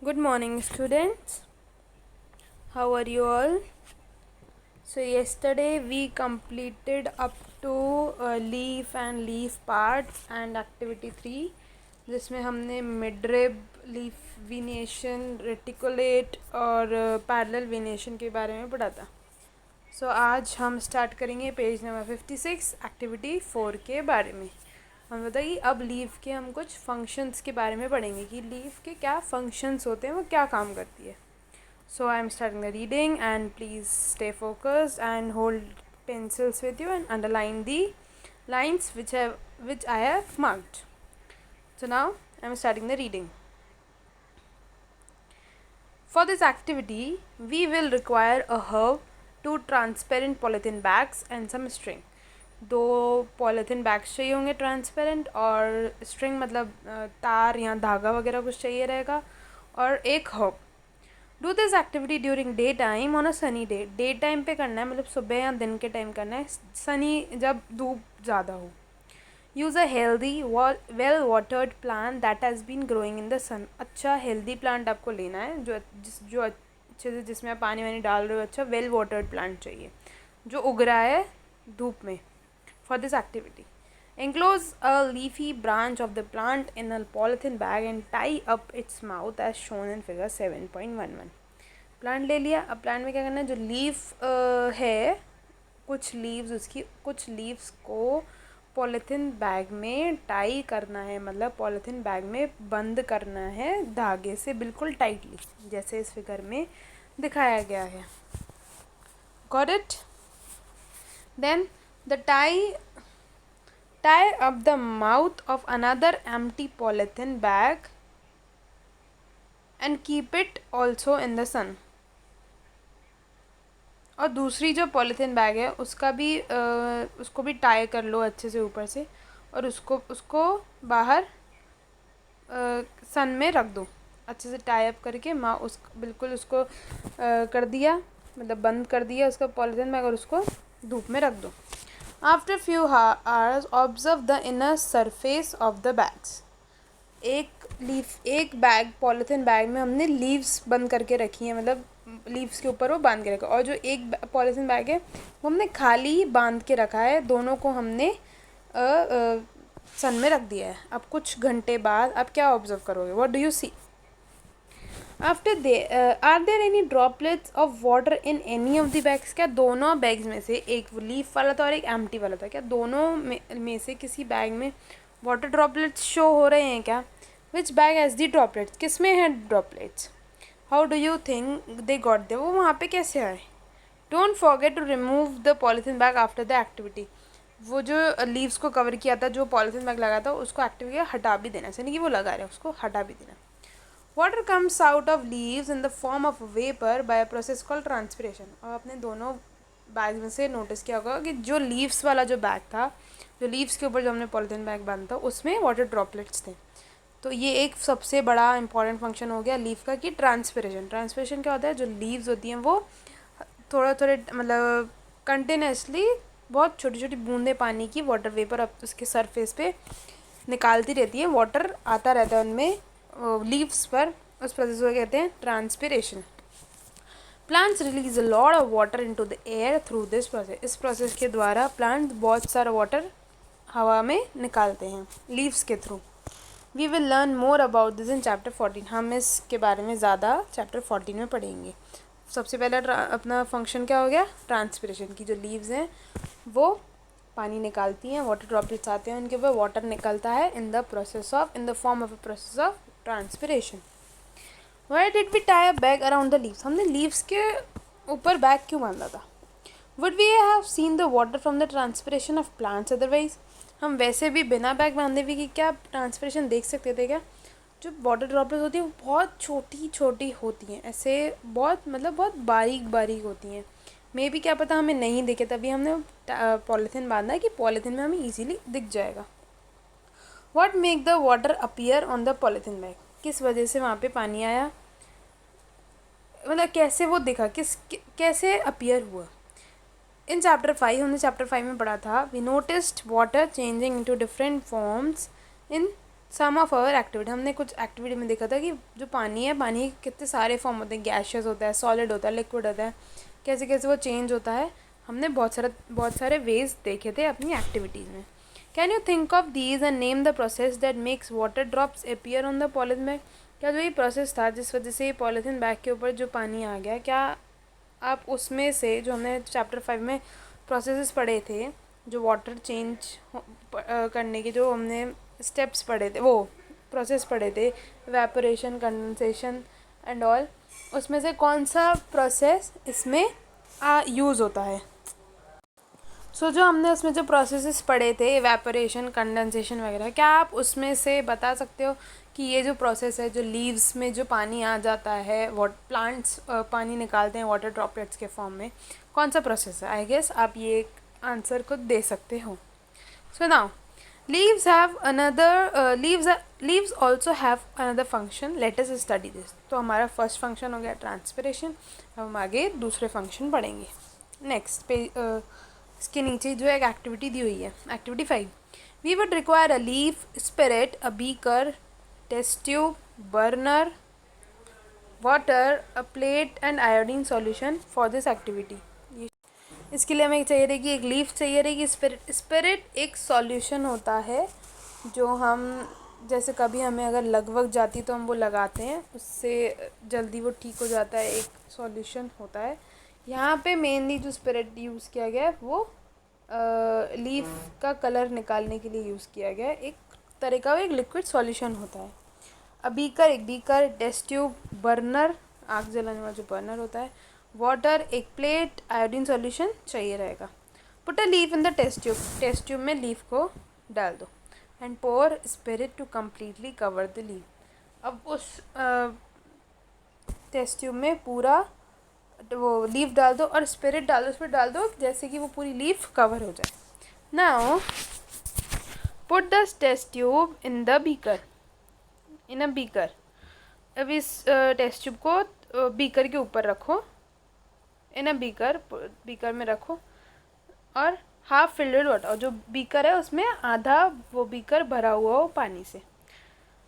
Good morning, students. How are you all? So, yesterday we completed up to leaf and leaf parts and activity 3, जिसमें हमने midrib, leaf venation, reticulate और parallel venation के बारे में पढ़ा था. So, आज हम स्टार्ट करेंगे पेज नंबर 56 एक्टिविटी 4 के बारे में. हम बताइए अब लीफ के हम कुछ फंक्शंस के बारे में पढ़ेंगे कि लीफ के क्या फंक्शंस होते हैं, वो क्या काम करती है. So I am starting the reading and please stay focused and hold pencils with you and underline the lines which I have marked. So now I am starting the reading. For this activity, we will require a herb, 2 transparent polythene bags and some string. 2 polythene bags चाहिए होंगे transparent, और string मतलब तार या धागा वगैरह कुछ चाहिए रहेगा, और एक herb. Do this activity during day time on a sunny day. Day time पे करना है, मतलब सुबह या दिन के टाइम करना है, सनी जब धूप ज़्यादा हो. Use a healthy well watered plant that has been growing in the sun. अच्छा हेल्दी प्लांट आपको लेना है जो अच्छे से, जिसमें आप पानी वानी डाल रहे हो, अच्छा वेल वाटर्ड प्लांट चाहिए जो उग रहा है धूप में. For this activity, enclose a leafy branch of the plant in a polythene bag and tie up its mouth as shown in figure 7.11. Plant ले लिया. अब प्लांट में क्या करना है, जो लीफ है, कुछ लीव्स को पॉलीथीन बैग में टाई करना है, मतलब पॉलीथीन बैग में बंद करना है धागे से बिल्कुल टाइटली, जैसे इस फिगर में दिखाया गया है. Got it? Then the tie up the mouth of another empty polythene bag and keep it also in the sun. और दूसरी जो पॉलीथीन बैग है उसको भी टाई कर लो अच्छे से ऊपर से, और उसको बाहर सन में रख दो. अच्छे से टाई अप करके बिल्कुल उसको कर दिया, मतलब बंद कर दिया उसका पॉलीथीन बैग, और उसको धूप में रख दो. After few hours, observe the inner surface of the bags. एक बैग पॉलीथीन बैग में हमने लीव्स बंद करके रखी हैं, मतलब लीव्स के ऊपर वो बांध के रखा, और जो एक पॉलीथीन बैग है वो हमने खाली बांध के रखा है. दोनों को हमने सन में रख दिया है. अब कुछ घंटे बाद आप क्या ऑब्जर्व करोगे? What do you see? After are there any droplets of water in any of the bags. क्या दोनों बैग्स में से, एक लीफ वाला था और एक एम्प्टी वाला था, क्या दोनों में से किसी बैग में वाटर ड्रॉपलेट्स शो हो रहे हैं क्या? Which bag has the droplets? किस में है droplets? How do you think they got they? वो वहाँ पे कैसे आए? Don't forget to remove the polythene bag after the activity. वो जो लीव्स को कवर किया था, जो पॉलीथीन बैग लगा था, उसको एक्टिविटी हटा भी देना. ऐसा नहीं कि वो लगा रहे, उसको हटा भी देना. Water comes out of leaves in the form of vapor by a process called transpiration. और आपने दोनों बैग में से नोटिस किया होगा कि जो लीव्स वाला जो बैग था, जो लीव्स के ऊपर जो हमने पॉलीथीन बैग बांधा था, उसमें वाटर ड्रॉपलेट्स थे. तो ये एक सबसे बड़ा इंपॉर्टेंट फंक्शन हो गया लीफ का कि ट्रांसपिरेशन. ट्रांसपिरेशन क्या होता है? जो लीव्स होती हैं वो थोड़े मतलब कंटिन्यूसली बहुत छोटी छोटी बूंदे पानी की वाटर वेपर अब उसके सरफेस पे निकालती रहती है. वाटर आता रहता है उनमें लीव्स पर. उस प्रोसेस को कहते हैं transpiration. Plants release a lot of water into the air through this process. इस प्रोसेस के द्वारा प्लांट बहुत सारा वाटर हवा में निकालते हैं लीव्स के थ्रू. We will learn more about this in chapter 14. हम इसके बारे में ज़्यादा चैप्टर 14 में पढ़ेंगे. सबसे पहला अपना फंक्शन क्या हो गया? ट्रांसपिरेशन की. जो लीव्स हैं वो पानी निकालती हैं, वाटर ड्रॉपलेट्स आते हैं उनके ऊपर, वाटर निकलता है in the form of a process of transpiration. Why did we tie a bag around the leaves? हमने लीव्स के ऊपर बैग क्यों बांधा था? Would we have seen the water from the transpiration of plants otherwise? हम वैसे भी बिना बैग बांधे भी कि क्या ट्रांसपिरेशन देख सकते थे क्या? जो वाटर ड्रॉपलेट्स होती हैं वो बहुत छोटी छोटी होती हैं, ऐसे बहुत बारीक बारीक होती हैं. मे भी क्या पता हमें नहीं दिखे, तभी हमने पॉलीथीन बांधा कि पॉलीथीन में हमें ईजीली दिख जाएगा. What make the water appear on the polythene bag? किस वजह से वहाँ पे पानी आया, मतलब कैसे वो दिखा, कैसे अपीयर हुआ. इन चैप्टर 5 हमने चैप्टर 5 में पढ़ा था. We noticed water changing into different forms in some of our activity, हमने कुछ एक्टिविटी में देखा था कि जो पानी है, पानी के कितने सारे फॉर्म होते हैं, गैशियस होता है, सॉलिड होता है, लिक्विड होता है, कैसे कैसे वो चेंज होता है। हमने बहुत सारे वेज देखे थे अपनी एक्टिविटीज़ में। Can you think of these and name the process that makes water drops appear on the polythene bag. क्या जो ये प्रोसेस था जिस वजह से पॉलिथीन बैग के ऊपर जो पानी आ गया, क्या आप उसमें से जो हमने चैप्टर 5 में प्रोसेसेस पढ़े थे, जो वाटर चेंज करने के जो हमने स्टेप्स पढ़े थे, वो प्रोसेस पढ़े थे, इवेपोरेशन, कंडेंसेशन एंड ऑल, उसमें से कौन सा प्रोसेस इसमें यूज़ होता है। सो जो हमने उसमें जो प्रोसेसेस पढ़े थे, इवेपोरेशन, कंडेंसेशन वगैरह, क्या आप उसमें से बता सकते हो कि ये जो प्रोसेस है, जो लीव्स में जो पानी आ जाता है, प्लांट्स पानी निकालते हैं वाटर ड्रॉपलेट्स के फॉर्म में, कौन सा प्रोसेस है? आई गेस आप ये आंसर खुद दे सकते हो। So now leaves have another leaves also have another function. Let us study this. तो हमारा फर्स्ट फंक्शन हो गया ट्रांसपिरेशन। अब हम आगे दूसरे फंक्शन पढ़ेंगे। नेक्स्ट पे इसके नीचे जो एक एक्टिविटी दी हुई है, activity 5, we would require a leaf, spirit, a beaker, test tube, burner, water, a plate and iodine solution for this activity. इसके लिए हमें चाहिए रहेगी एक लीफ, चाहिए रहेगी स्पिरिट। स्पिरिट एक सॉल्यूशन होता है जो हम, जैसे कभी हमें अगर लगभग जाती तो हम वो लगाते हैं, उससे जल्दी वो ठीक हो जाता है, एक सॉल्यूशन होता है। यहाँ पे मेनली जो स्पिरिट यूज़ किया गया है वो लीफ का कलर निकालने के लिए यूज़ किया गया है। एक तरह का वो एक लिक्विड सॉल्यूशन होता है। बीकर, एक बीकर, टेस्ट ट्यूब, बर्नर, आग जलाने वाला जो बर्नर होता है, वाटर, एक प्लेट, आयोडीन सॉल्यूशन चाहिए रहेगा। Put a leaf in the test tube, test tube में लीफ को डाल दो, and pour spirit to completely cover the leaf. अब उस टेस्ट ट्यूब में पूरा वो लीफ डाल दो और स्पिरिट डाल दो, उसमें डाल दो जैसे कि वो पूरी लीफ कवर हो जाए। Now put the test tube in the beaker, in a beaker. अब इस टेस्ट ट्यूब को बीकर के ऊपर रखो, इन अ बीकर, बीकर में रखो, और हाफ फिल्ड विद वाटर, और जो बीकर है उसमें आधा वो बीकर भरा हुआ हो पानी से।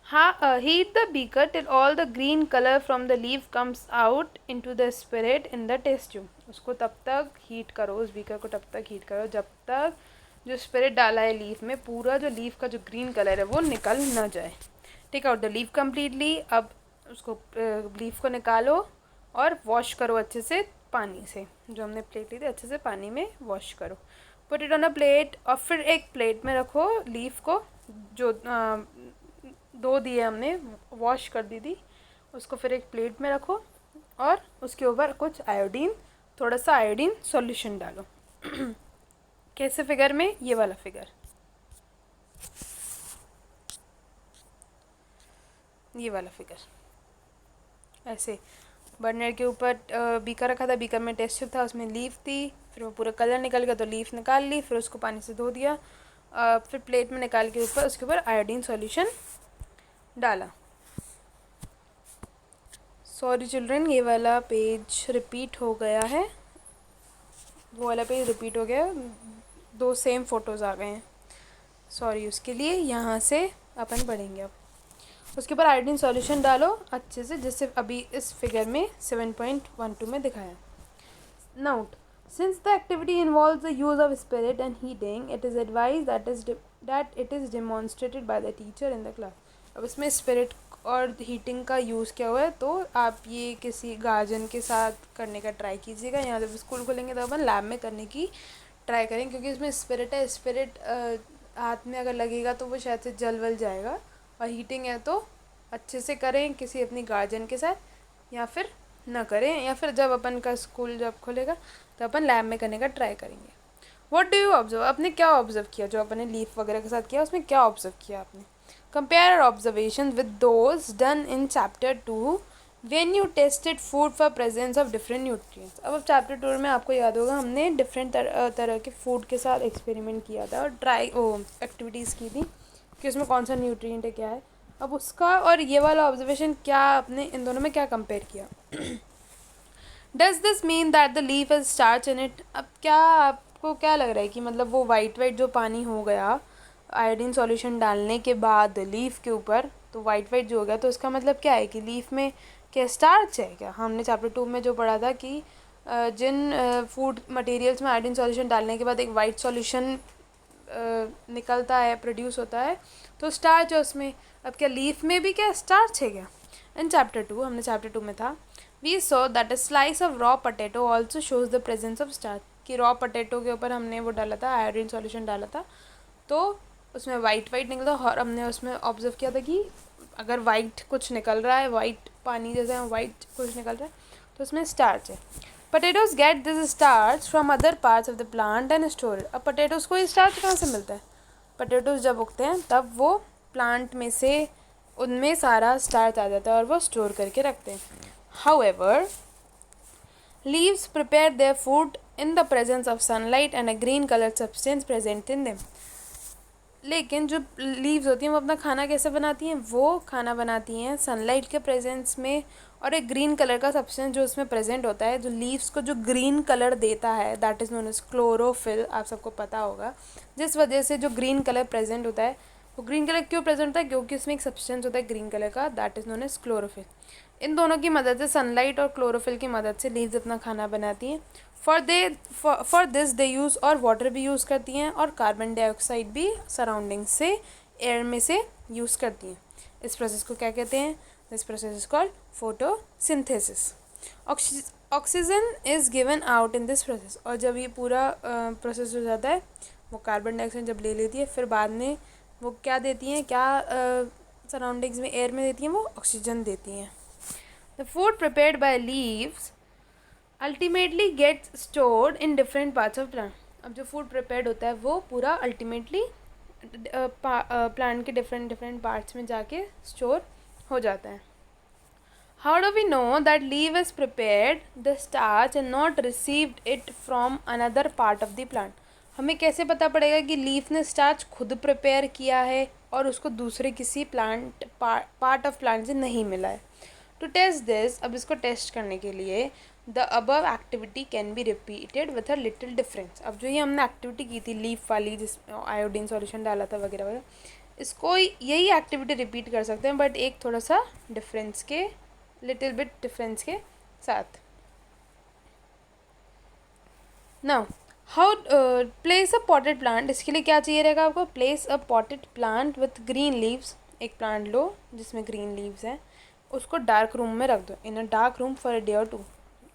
Heat the beaker till all the green colour from the leaf comes out into the spirit in the test tube. उसको तब तक हीट करो, उस बीकर को तब तक हीट करो जब तक जो स्पिरिट डाला है लीफ में, पूरा जो लीफ का जो ग्रीन कलर है वो निकल ना जाए। Take out the leaf completely. अब उसको लीफ को निकालो और वॉश करो अच्छे से पानी से, जो हमने प्लेट ली थी अच्छे से पानी में वॉश करो। Put it on a plate, और फिर एक प्लेट में रखो लीफ को, जो दो दिए हमने वॉश कर दी थी, उसको फिर एक प्लेट में रखो और उसके ऊपर कुछ आयोडीन, थोड़ा सा आयोडीन सॉल्यूशन डालो। कैसे फिगर में? ये वाला फिगर, ये वाला फिगर ऐसे। बर्नर के ऊपर बीकर रखा था, बीकर में टेस्ट ट्यूब था, उसमें लीफ थी, फिर वो पूरा कलर निकल गया तो लीफ निकाल ली, फिर उसको पानी से धो दिया, फिर प्लेट में निकाल के ऊपर उसके ऊपर आयोडीन सॉल्यूशन डाला। सॉरी चिल्ड्रन, ये वाला पेज रिपीट हो गया है, वो वाला पेज रिपीट हो गया, दो सेम फ़ोटोज़ आ गए हैं, सॉरी उसके लिए। यहाँ से अपन पढ़ेंगे अब। उसके ऊपर आयोडीन सॉल्यूशन डालो अच्छे से, जैसे अभी इस फिगर में 7.12 में दिखाया। Note, since the activity involves the use of spirit and heating, it is advise that it is demonstrated by the teacher in the class. अब इसमें स्पिरिट और हीटिंग का यूज़ किया हुआ है, तो आप ये किसी गार्जियन के साथ करने का ट्राई कीजिएगा, या जब स्कूल खोलेंगे तो अपन लैब में करने की ट्राई करें, क्योंकि इसमें स्पिरिट है, स्पिरिट हाथ में अगर लगेगा तो वो शायद से जल वल जाएगा, और हीटिंग है तो अच्छे से करें किसी अपनी गार्जियन के साथ, या फिर ना करें, या फिर जब अपन का स्कूल जब खुलेगा तो अपन लैब में करने का ट्राई करेंगे। व्हाट डू यू ऑब्जर्व, आपने क्या ऑब्जर्व किया जो अपने लीफ वगैरह के साथ किया, उसमें क्या ऑब्जर्व किया आपने? Compare observation with those done in chapter 2 when you tested food for presence of different nutrients. अब चैप्टर 2 में आपको याद होगा हमने डिफरेंट तरह के फूड के साथ एक्सपेरिमेंट किया था और एक्टिविटीज़ की थी कि उसमें कौन सा न्यूट्रिएंट है, क्या है। अब उसका और ये वाला ऑब्जर्वेशन क्या आपने इन दोनों में क्या कंपेयर किया? Does this mean that the leaf is starch in it. अब क्या आपको क्या लग रहा है कि मतलब वो वाइट जो पानी हो गया, आयोडीन सॉल्यूशन डालने के बाद लीफ के ऊपर, तो वाइट वाइट जो हो गया, तो इसका मतलब क्या है कि लीफ में क्या स्टार्च है क्या? हमने चैप्टर 2 में जो पढ़ा था कि जिन फूड मटेरियल्स में आयोडीन सॉल्यूशन डालने के बाद एक वाइट सॉल्यूशन निकलता है, प्रोड्यूस होता है, तो स्टार्च है उसमें। अब क्या लीफ में भी क्या स्टार्च है क्या? इन चैप्टर 2, हमने चैप्टर 2 में था, we saw that a slice of raw potato also shows the presence of starch, कि रॉ पोटैटो के ऊपर हमने वो डाला था, आयोडीन सॉल्यूशन डाला था, तो उसमें वाइट वाइट निकला, और हमने उसमें ऑब्जर्व किया था कि अगर वाइट कुछ निकल रहा है, वाइट पानी जैसे वाइट कुछ निकल रहा है, तो उसमें स्टार्च है। Potatoes get this starch from other parts of the plant and store it. अब पोटैटोज को स्टार्च कहाँ से मिलता है? पोटैटोज जब उगते हैं तब वो प्लांट में से उनमें सारा स्टार्च आ जाता है और वो स्टोर करके रखते हैं। However, leaves prepare their food in the presence of sunlight and a green colour substance present in them. लेकिन जो लीव्स होती हैं वो अपना खाना कैसे बनाती हैं? वो खाना बनाती हैं सनलाइट के प्रेजेंस में, और एक ग्रीन कलर का सब्सटेंस जो उसमें प्रेजेंट होता है, जो लीव्स को जो ग्रीन कलर देता है, that is known as chlorophyll. आप सबको पता होगा जिस वजह से जो ग्रीन कलर प्रेजेंट होता है, वो ग्रीन कलर क्यों प्रेजेंट होता है? क्योंकि उसमें एक सब्सटेंस होता है ग्रीन कलर का, that is known as chlorophyll. इन दोनों की मदद से, सनलाइट और क्लोरोफिल की मदद से लीव्स अपना खाना बनाती हैं। फॉर दिस दे यूज़, और वाटर भी यूज़ करती हैं, और कार्बन डाइऑक्साइड भी सराउंडिंग से, एयर में से यूज़ करती हैं। इस प्रोसेस को क्या कहते हैं? This process is called photosynthesis. Oxygen is given out in this process, और जब ये पूरा प्रोसेस हो जाता है, वो कार्बन डाइऑक्साइड जब ले लेती है, फिर बाद में वो क्या देती हैं, क्या सराउंडिंग्स में, एयर में देती हैं, वो ऑक्सीजन देती हैं। The food prepared by leaves ultimately gets stored in different parts of plant. अब जो फूड प्रिपेयर्ड होता है वो पूरा अल्टीमेटली प्लांट के डिफरेंट डिफरेंट पार्ट्स में जाके स्टोर हो जाता है। How do we know that leave is prepared the starch and not received it from another part of the plant? हमें कैसे पता पड़ेगा कि लीफ ने स्टार्च खुद प्रिपेयर किया है और उसको दूसरे किसी प्लांट पार्ट ऑफ प्लांट से नहीं मिला है? टू टेस्ट दिस, अब इसको टेस्ट करने के लिए, the above activity can be repeated with a little difference. अब जो ये हमने एक्टिविटी की थी लीफ वाली, जिसमें आयोडीन सॉल्यूशन डाला था वगैरह वगैरह, इसको यही एक्टिविटी रिपीट कर सकते हैं, बट एक थोड़ा सा डिफरेंस के, लिटिल बिट डिफरेंस के साथ। Now how place a potted plant, इसके लिए क्या चाहिए रहेगा आपको? Place a potted plant with green leaves. एक प्लांट लो जिसमें ग्रीन लीव्स हैं, उसको डार्क रूम में रख दो, in a dark room for a day और टू,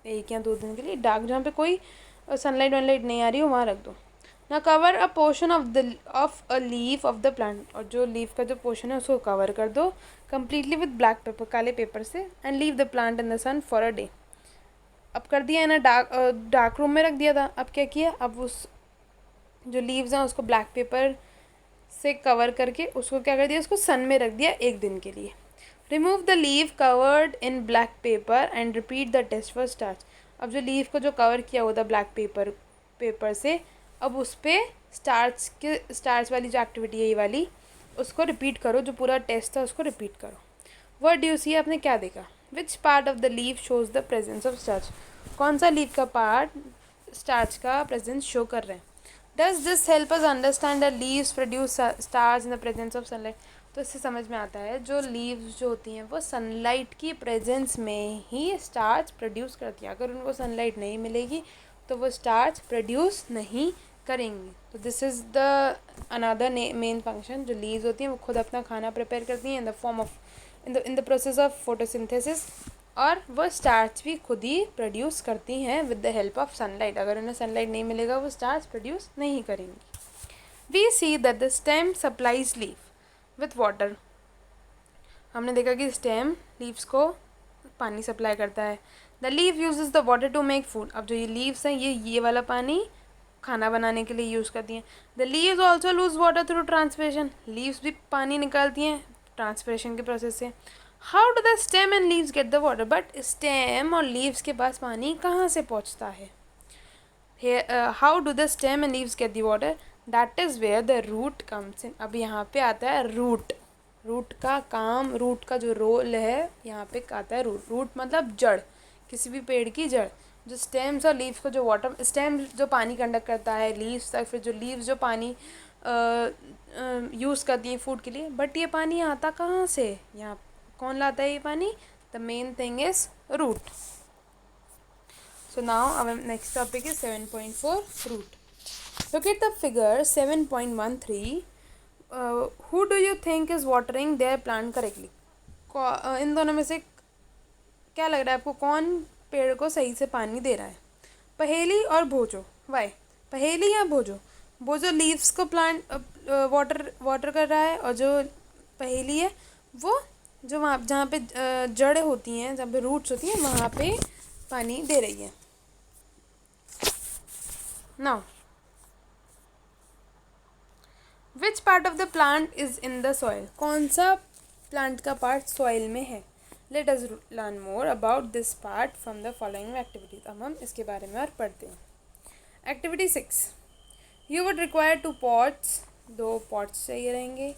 1 या 2 दिन के लिए, डार्क जहाँ पे कोई सनलाइट वनलाइट नहीं आ रही हो वहाँ रख दो। ना cover a portion of a leaf of the plant, और जो लीफ का जो पोर्शन है उसको कवर कर दो कम्प्लीटली विद ब्लैक पेपर, काले पेपर से, and leave the plant in the sun for a day. अब कर दिया है ना, डार्क रूम में रख दिया था, अब क्या किया, अब उस जो लीव्स हैं उसको ब्लैक पेपर से कवर करके उसको क्या कर दिया, उसको सन में रख दिया 1 दिन के लिए। Remove the leave covered in black paper and repeat the test for starch. अब जो लीव को जो कवर किया हुआ था ब्लैक पेपर से, अब उस पर स्टार्च वाली जो एक्टिविटी है ये वाली, उसको रिपीट करो, जो पूरा टेस्ट था उसको रिपीट करो। व्हाट डू यू सी, आपने क्या देखा? Which part of the leave shows the presence of starch? कौन सा लीव का पार्ट स्टार्च का प्रेजेंस शो कर रहे हैं? Does this help us understand the leaves produce starch in the presence of sunlight? तो इससे समझ में आता है जो लीव्स जो होती हैं वो सनलाइट की प्रेजेंस में ही स्टार्च प्रोड्यूस करती हैं। अगर उनको सनलाइट नहीं मिलेगी तो वो स्टार्च प्रोड्यूस नहीं करेंगी। तो this is the another main function, जो लीव्स होती हैं वो खुद अपना खाना प्रिपेयर करती हैं in the form of, in the process of photosynthesis, और वो स्टार्च भी खुद ही प्रोड्यूस करती हैं with the help of sunlight. अगर उन्हें सनलाइट नहीं मिलेगा वो स्टार्च प्रोड्यूस नहीं करेंगी। We see that the stem supplies leaf with water. हमने देखा कि स्टेम लीव्स को पानी सप्लाई करता है। The leave uses the water to make food. अब जो ये लीव्स हैं ये वाला पानी खाना बनाने के लिए यूज़ करती हैं। The leaves also lose water through transpiration. Leaves भी पानी निकालती हैं ट्रांसपिरेशन के प्रोसेस से। How do the stem and leaves get the water? But stem और लीव्स के पास पानी कहाँ से पहुँचता है? How do the stem and leaves get the water? That is where the root comes in. अब यहाँ पे आता है रूट। रूट का काम, रूट का जो रोल है यहाँ पे आता है रूट। रूट मतलब जड़, किसी भी पेड़ की जड़। जो स्टेम्स और लीव्स को जो वाटर, स्टेम जो पानी कंडक्ट करता है लीव्स तक, फिर जो लीव्स जो पानी यूज़ करती हैं फूड के लिए, बट ये पानी आता कहाँ से, यहाँ कौन लाता है ये पानी? The main thing is root. So now our next topic is 7.4 root. Look at the figure 7.13. Who do you think is watering their plant correctly? इन दोनों में से क्या लग रहा है आपको, कौन पेड़ को सही से पानी दे रहा है? पहेली और भोजो. वाई पहेली या भोजो? भोजो लीव्स को प्लांट वाटर कर रहा है, और जो पहेली है वो जो वहाँ जहाँ पे जड़ें होती हैं, जहाँ पे रूट्स होती हैं, वहाँ पे पानी दे रही है. Now, which part of the plant is in the soil? कौन सा प्लांट का पार्ट सॉइल में है? Let us learn more about this part from the following activities. अब हम इसके बारे में और पढ़ते हैं. Activity 6. You would require 2 pots. 2 pots चाहिए रहेंगे.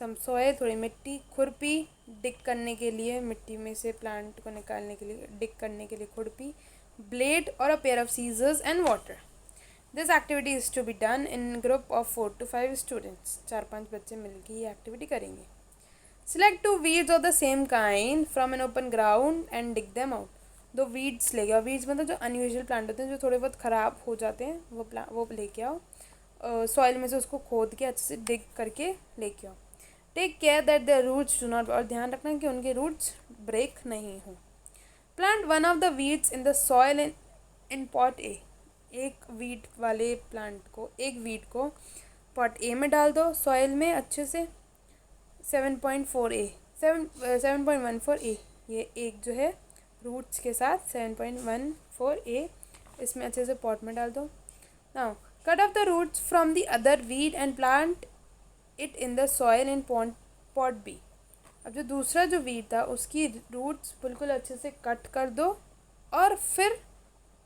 Some soil, थोड़ी मिट्टी, खुरपी डिग करने के लिए, मिट्टी में से प्लांट को निकालने के लिए, डिग करने के लिए खुरपी, ब्लेड और a pair of scissors and water. This activity is to be done in group of 4 to 5 students. 4-5 बच्चे मिलकर ये एक्टिविटी करेंगे. Select 2 weeds of the same kind from an open ground and dig them out. 2 weeds लेके आओ. weeds मतलब जो unusual plant होते हैं, जो थोड़े बहुत ख़राब हो जाते हैं, वो लेके आओ. सॉइल में से उसको खोद के अच्छे से डिग करके लेके आओ. Take care that their roots do not, और ध्यान रखना कि उनके रूट्स ब्रेक नहीं हो. Plant one of the weeds in the soil in pot A. एक वीड वाले प्लांट को, एक वीड को पॉट ए में डाल दो सॉइल में अच्छे से. 7.14 ए, ये एक जो है रूट्स के साथ 7.14 ए, इसमें अच्छे से पॉट में डाल दो. Now cut off the roots from the other weed and plant it in the soil in pot B. अब जो दूसरा जो वीड था उसकी रूट्स बिल्कुल अच्छे से कट कर दो, और फिर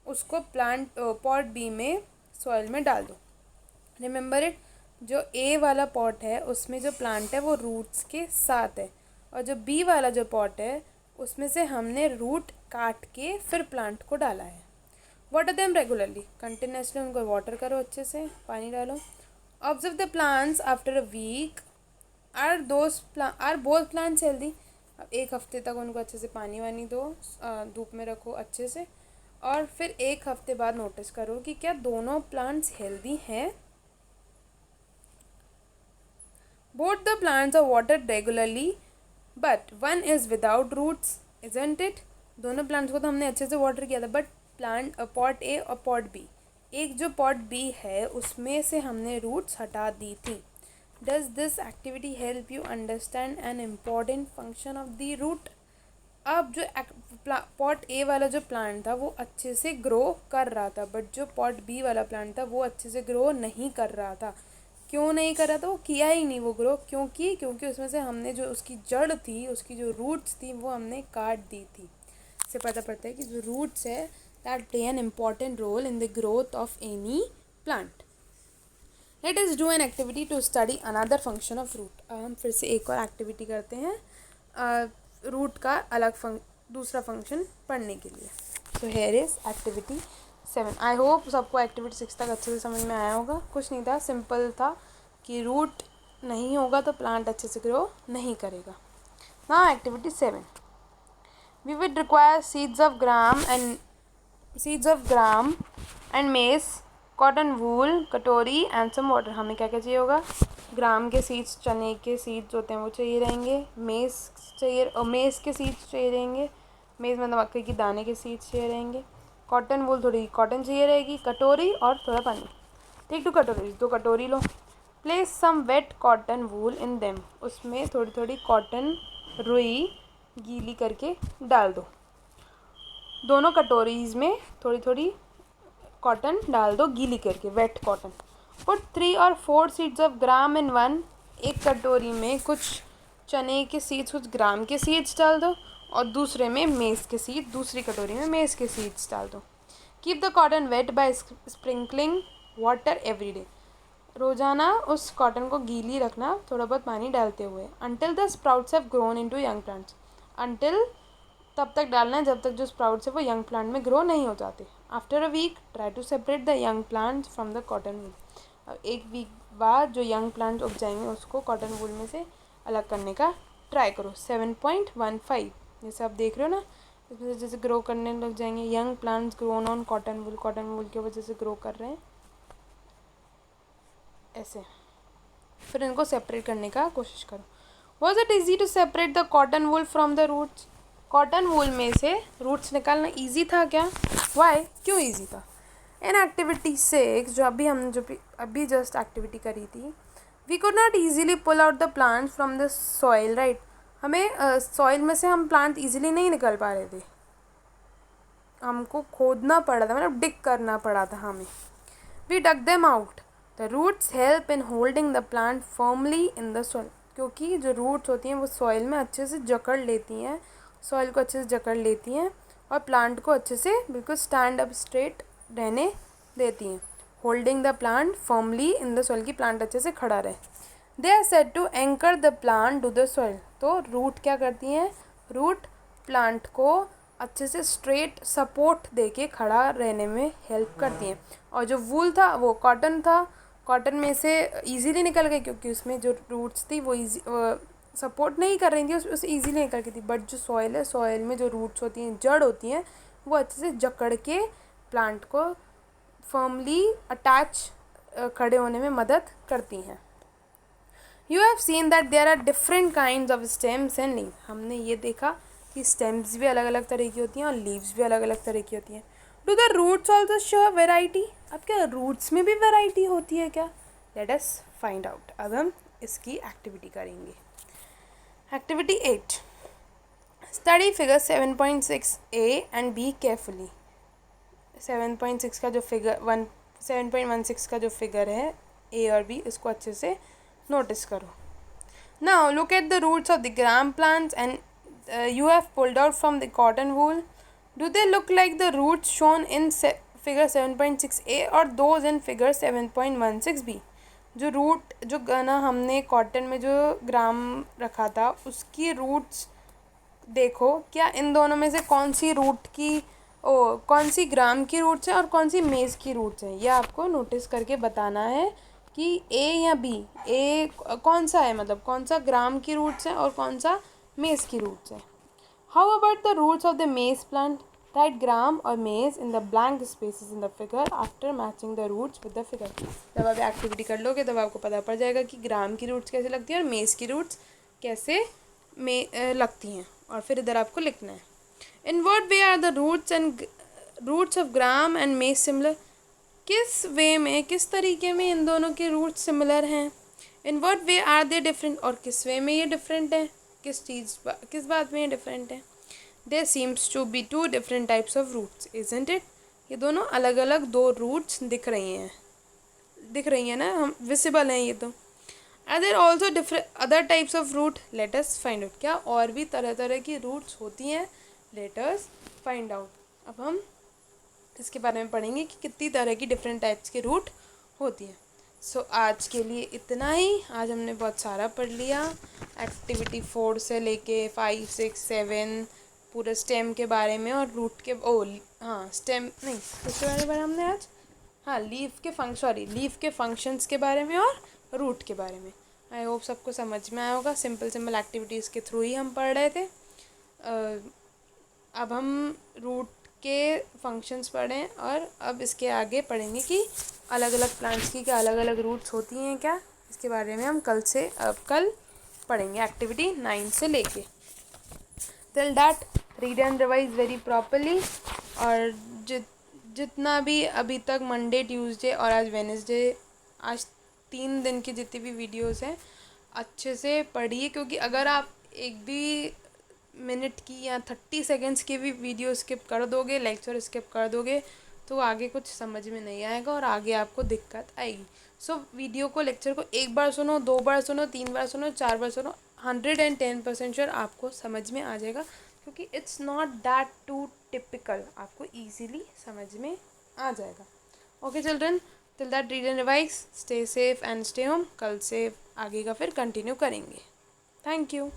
उसको प्लांट पॉट बी में सॉइल में डाल दो. रिमेंबर इट, जो ए वाला पॉट है उसमें जो प्लांट है वो रूट्स के साथ है, और जो बी वाला जो पॉट है उसमें से हमने रूट काट के फिर प्लांट को डाला है. वाटर देम रेगुलरली, कंटिन्यूसली उनको वाटर करो, अच्छे से पानी डालो. Observe the plants after a week. Are both plants healthy. अब 1 हफ्ते तक उनको अच्छे से पानी वानी दो, धूप में रखो अच्छे से, और फिर 1 हफ्ते बाद नोटिस करो कि क्या दोनों प्लांट्स हेल्दी हैं. Both the plants are watered regularly but one is without roots, isn't it. दोनों प्लांट्स को तो हमने अच्छे से वाटर किया था, बट प्लांट पॉट ए और पॉट बी, एक जो पॉट बी है उसमें से हमने रूट्स हटा दी थी. Does this activity help you understand an important function of the root. अब जो पॉट ए वाला जो प्लांट था वो अच्छे से ग्रो कर रहा था, बट जो पॉट बी वाला प्लांट था वो अच्छे से ग्रो नहीं कर रहा था. क्यों नहीं कर रहा था? वो किया ही नहीं वो ग्रो. क्योंकि उसमें से हमने जो उसकी जड़ थी, उसकी जो रूट्स थी, वो हमने काट दी थी. इससे पता पड़ता है कि जो रूट्स है that play an important role in the growth of any plant. Let us do an activity to study another function of root. अब हम फिर से एक और एक्टिविटी करते हैं रूट का दूसरा फंक्शन पढ़ने के लिए. So here is activity 7. I hope सबको एक्टिविटी 6 तक अच्छे से समझ में आया होगा. कुछ नहीं था, सिंपल था कि रूट नहीं होगा तो प्लांट अच्छे से ग्रो नहीं करेगा. Now activity 7. We will require seeds of gram and maize, cotton wool, कटोरी एंड सम वाटर. हमें क्या क्या चाहिए होगा? ग्राम के सीड्स, चने के सीड्स होते हैं वो चाहिए रहेंगे. मेस चाहिए, और मेस के सीड्स चाहिए रहेंगे. मेस मतलब मक्के की दाने के सीड्स चाहिए रहेंगे. कॉटन वूल, थोड़ी कॉटन चाहिए रहेगी. कटोरी और थोड़ा पानी. टेक 2 कटोरीज, 2 कटोरी लो. Place some wet cotton wool in them. उसमें थोड़ी थोड़ी कॉटन रुई गीली करके डाल दो. दोनों कटोरीज में थोड़ी थोड़ी कॉटन डाल दो गीली करके, wet cotton. Put 3 or 4 seeds of gram in one. एक कटोरी में कुछ चने के सीड्स, कुछ ग्राम के सीड्स डाल दो, और दूसरे में मेस के सीड, दूसरी कटोरी में मेस के सीड्स डाल दो. Keep the cotton weight by sprinkling water every day. रोज़ाना उस कॉटन को गीली रखना थोड़ा बहुत पानी डालते हुए. Until the sprouts have grown into young plants. Until तब तक डालना है जब तक जो स्प्राउट्स है वो यंग प्लांट में ग्रो नहीं हो जाते. After a week try to separate the young plants from the cotton wool. अब 1 वीक बाद जो यंग प्लांट उग जाएंगे उसको कॉटन वूल में से अलग करने का ट्राई करो। 7.15 जैसे आप देख रहे हो ना, इसमें से जैसे ग्रो करने लग जाएंगे। Young plants grown on cotton wool की वजह से ग्रो कर रहे हैं ऐसे। फिर इनको सेपरेट करने का कोशिश करो। Was it easy to separate the cotton wool from the roots? Cotton wool में से रूट्स निकालना ईजी था क्या? वाई, क्यों ईजी था? इन एक्टिविटी 6 जो अभी जस्ट एक्टिविटी करी थी, we could not easily pull out the plant from the soil, right. हमें सॉइल में से हम प्लांट ईजिली नहीं निकल पा रहे थे, हमको खोदना पड़ा था, मतलब डिग करना पड़ा था हमें। We dug them out. The roots help in holding the plant firmly in the soil, क्योंकि जो रूट्स होती हैं वो सॉइल में अच्छे से जकड़ लेती हैं, सॉइल को अच्छे से जकड़ लेती हैं और प्लांट को अच्छे से बिल्कुल स्टैंड अप स्ट्रेट रहने देती हैं। Holding the plant firmly in the soil, की प्लांट अच्छे से खड़ा रहे। They are said to anchor the plant to the soil. तो रूट क्या करती हैं? रूट प्लांट को अच्छे से स्ट्रेट सपोर्ट देके खड़ा रहने में हेल्प करती हैं। और जो वूल था वो कॉटन था, कॉटन में से इजीली निकल गई क्योंकि उसमें जो रूट्स थी वो इजी सपोर्ट नहीं कर रही थी, उससे इजीली निकल गई थी। बट जो सॉइल है, सॉइल में जो रूट्स होती हैं, जड़ होती हैं, वो अच्छे से जकड़ के प्लांट को फर्मली अटैच खड़े होने में मदद करती हैं। You have seen that there are different kinds of stems and leave. हमने ये देखा कि स्टेम्स भी अलग अलग तरह की होती हैं और लीव्स भी अलग अलग तरह की होती हैं। Do the roots also show variety? अब क्या रूट्स में भी वेराइटी होती है क्या? Let us find out. अब हम इसकी एक्टिविटी करेंगे। Activity 8, study figure 7.6a and B carefully. 7.6 का जो फिगर 7.16 का जो फिगर है ए और बी, इसको अच्छे से नोटिस करो। Now look at the roots of the gram plants and you have pulled out from the cotton wool. Do they look like the roots shown in figure 7.6a or those in figure 7.16b? जो root जो ना हमने cotton में जो ग्राम रखा था उसकी roots देखो, क्या इन दोनों में से कौन सी रूट की कौन सी ग्राम की रूट्स है और कौन सी मेज़ की रूट्स है, यह आपको नोटिस करके बताना है कि ए या बी। ए कौन सा है, मतलब कौन सा ग्राम की रूट्स है और कौन सा मेज़ की रूट्स है। How about the roots of the maize plant? Write gram और maize in the blank spaces in the figure after matching the roots with the figure. जब आप एक्टिविटी कर लोगे तब आपको पता पड़ जाएगा कि ग्राम की रूट्स कैसे लगती हैं और मेज़ की रूट्स कैसे लगती हैं, और फिर इधर आपको लिखना है। In what way are the roots of gram and maize similar? किस वे में, किस तरीके में इन दोनों के रूट्स सिमिलर हैं? In what way are they different? और किस वे में ये डिफरेंट है, किस बात में ये डिफरेंट है? There seems to be two different types of roots, isn't it? ये दोनों अलग अलग दो रूट्स दिख रही हैं ना, हम विजिबल हैं ये तो। Are there also different other types of root? Let us find out. क्या और भी तरह तरह की रूट्स होती हैं? Let us find out. अब हम इसके बारे में पढ़ेंगे कि कितनी तरह की डिफरेंट टाइप्स की रूट होती है। सो आज के लिए इतना ही। आज हमने बहुत सारा पढ़ लिया, एक्टिविटी 4 से लेके 5, 6, 7 पूरे स्टेम के बारे में और रूट के स्टेम नहीं, किसके बारे में हमने आज? लीफ के फंक्शंस के बारे में और रूट के बारे में। आई होप सबको समझ में आया होगा। सिंपल एक्टिविटीज़ के थ्रू ही हम पढ़ रहे थे। अब हम रूट के फंक्शंस पढ़ें और अब इसके आगे पढ़ेंगे कि अलग अलग प्लांट्स की क्या अलग अलग रूट्स होती हैं क्या। इसके बारे में हम कल पढ़ेंगे एक्टिविटी 9 से लेके। Till that read and revise very properly. और जितना भी अभी तक मंडे, ट्यूसडे और आज वेडनेसडे, आज 3 दिन की जितनी भी वीडियोस हैं अच्छे से पढ़िए, क्योंकि अगर आप एक भी मिनट की या 30 सेकेंड्स की भी वीडियो स्किप कर दोगे, लेक्चर स्किप कर दोगे, तो आगे कुछ समझ में नहीं आएगा और आगे आपको दिक्कत आएगी। सो वीडियो को, लेक्चर को 1 बार सुनो, 2 बार सुनो, 3 बार सुनो, 4 बार सुनो, 110% श्योर आपको समझ में आ जाएगा, क्योंकि it's not that too typical, आपको ईजीली समझ में आ जाएगा। Okay children, till that read and revise, stay safe and stay home. कल से आगे का फिर कंटिन्यू करेंगे। Thank you.